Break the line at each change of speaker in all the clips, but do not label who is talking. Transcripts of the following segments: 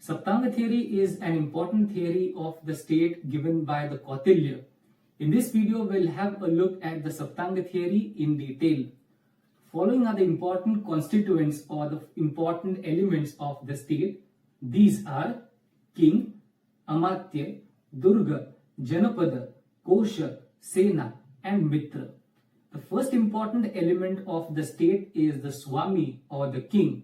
Saptanga theory is an important theory of the state given by the Kautilya. In this video, we'll have a look at the Saptanga theory in detail. Following are the important constituents or the important elements of the state. These are King, Amatya, Durga, Janapada, Kosha, Sena and Mitra. The first important element of the state is the Swami or the king.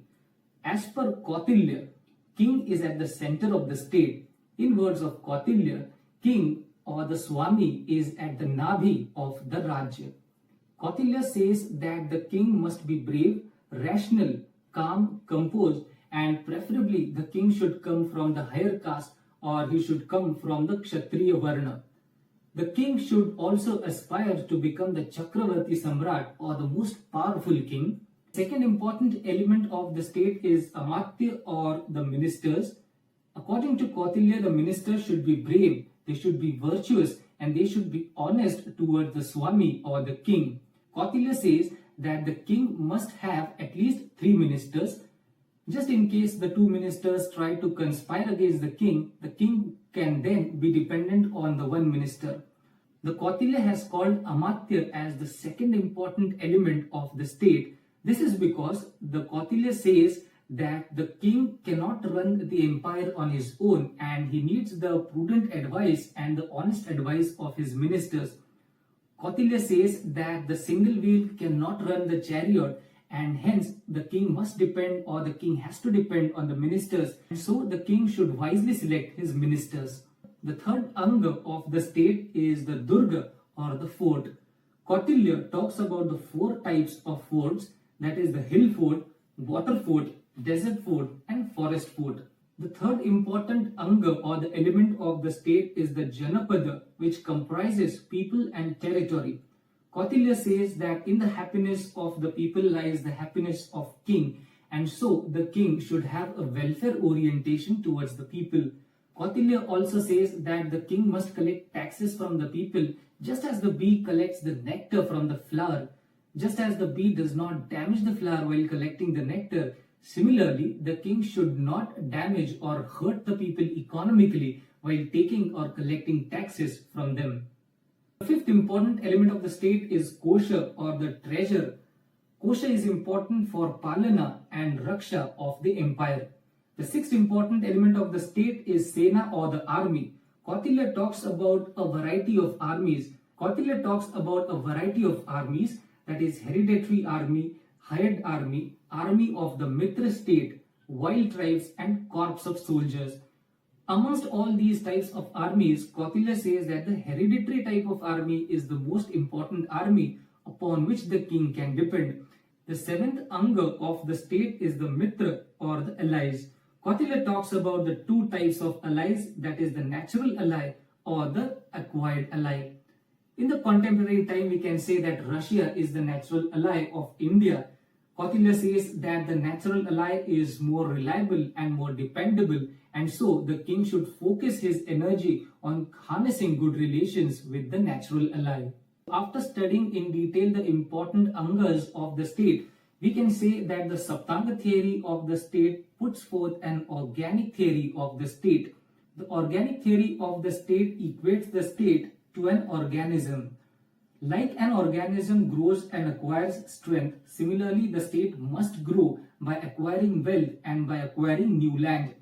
As per Kautilya, king is at the center of the state. In words of Kautilya, king or the Swami is at the Nabhi of the Rajya. Kautilya says that the king must be brave, rational, calm, composed, and preferably the king should come from the higher caste or he should come from the Kshatriya Varna. The king should also aspire to become the Chakravarti Samrat or the most powerful king. Second important element of the state is Amatya or the ministers. According to Kautilya, the ministers should be brave, they should be virtuous, and they should be honest towards the Swami or the king. Kautilya says that the king must have at least 3 ministers. Just in case the 2 ministers try to conspire against the king can then be dependent on the 1 minister. The Kautilya has called Amatya as the second important element of the state. This is because the Kautilya says that the king cannot run the empire on his own and he needs the prudent advice and the honest advice of his ministers. Kautilya says that the single wheel cannot run the chariot and hence the king must depend or the king has to depend on the ministers, and so the king should wisely select his ministers. The third anga of the state is the Durga or the fort. Kautilya talks about the 4 types of forts, that is the hill fort, water fort, desert fort and forest fort. The third important anga or the element of the state is the Janapada, which comprises people and territory. Kautilya says that in the happiness of the people lies the happiness of king, and so the king should have a welfare orientation towards the people. Kautilya also says that the king must collect taxes from the people just as the bee collects the nectar from the flower. Just as the bee does not damage the flower while collecting the nectar, similarly the king should not damage or hurt the people economically while taking or collecting taxes from them. The fifth important element of the state is Kosha or the treasure. Kosha is important for Palana and Raksha of the empire. The sixth important element of the state is Sena or the army. Kautilya talks about a variety of armies. That is hereditary army, hired army, army of the Mitra state, wild tribes and corps of soldiers. Amongst all these types of armies, Kautilya says that the hereditary type of army is the most important army upon which the king can depend. The 7th anga of the state is the Mitra or the allies. Kautilya talks about the 2 types of allies, that is the natural ally or the acquired ally. In the contemporary time, we can say that Russia is the natural ally of India. Kautilya says that the natural ally is more reliable and more dependable, and so the king should focus his energy on harnessing good relations with the natural ally. After studying in detail the important angas of the state, we can say that the Saptanga theory of the state puts forth an organic theory of the state. The organic theory of the state equates the state to an organism. Like an organism grows and acquires strength, similarly the state must grow by acquiring wealth and by acquiring new land.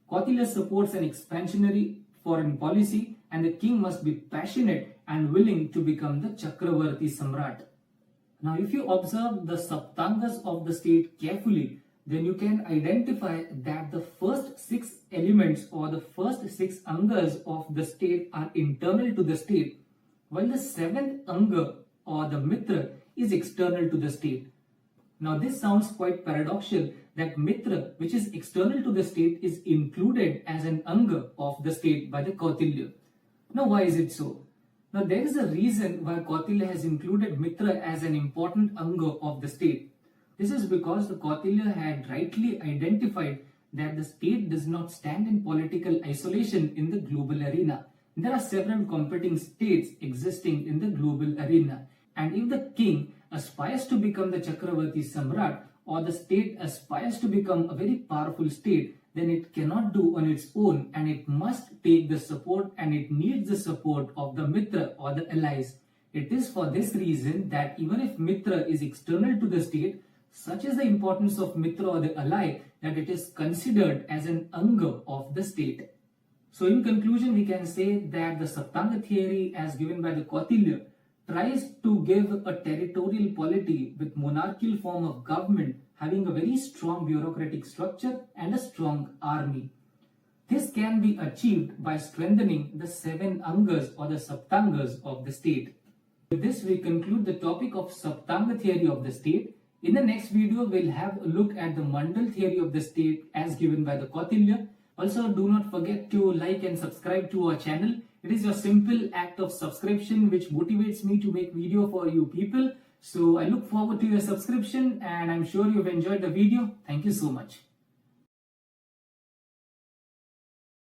Kautilya supports an expansionary foreign policy and the king must be passionate and willing to become the Chakravarti Samrat. Now if you observe the Saptangas of the state carefully, then you can identify that the first 6 elements or the first 6 angas of the state are internal to the state, while the 7th anga or the Mitra is external to the state. Now this sounds quite paradoxical that Mitra, which is external to the state, is included as an anga of the state by the Kautilya. Now why is it so? Now there is a reason why Kautilya has included Mitra as an important anga of the state. This is because the Kautilya had rightly identified that the state does not stand in political isolation in the global arena. There are several competing states existing in the global arena, and if the king aspires to become the Chakravarti Samrat or the state aspires to become a very powerful state, then it cannot do on its own, and it must take the support, and it needs the support of the Mitra or the allies. It is for this reason that even if Mitra is external to the state, such is the importance of Mitra or the ally that it is considered as an Anga of the state. So in conclusion, we can say that the Saptanga theory as given by the Kautilya tries to give a territorial polity with monarchical form of government having a very strong bureaucratic structure and a strong army. This can be achieved by strengthening the 7 Angas or the Saptangas of the state. With this, we conclude the topic of Saptanga theory of the state. In the next video, we'll have a look at the Mandal theory of the state as given by the Kautilya. Also, do not forget to like and subscribe to our channel. It is a simple act of subscription which motivates me to make video for you people. So I look forward to your subscription, and I'm sure you've enjoyed the video. Thank you so much.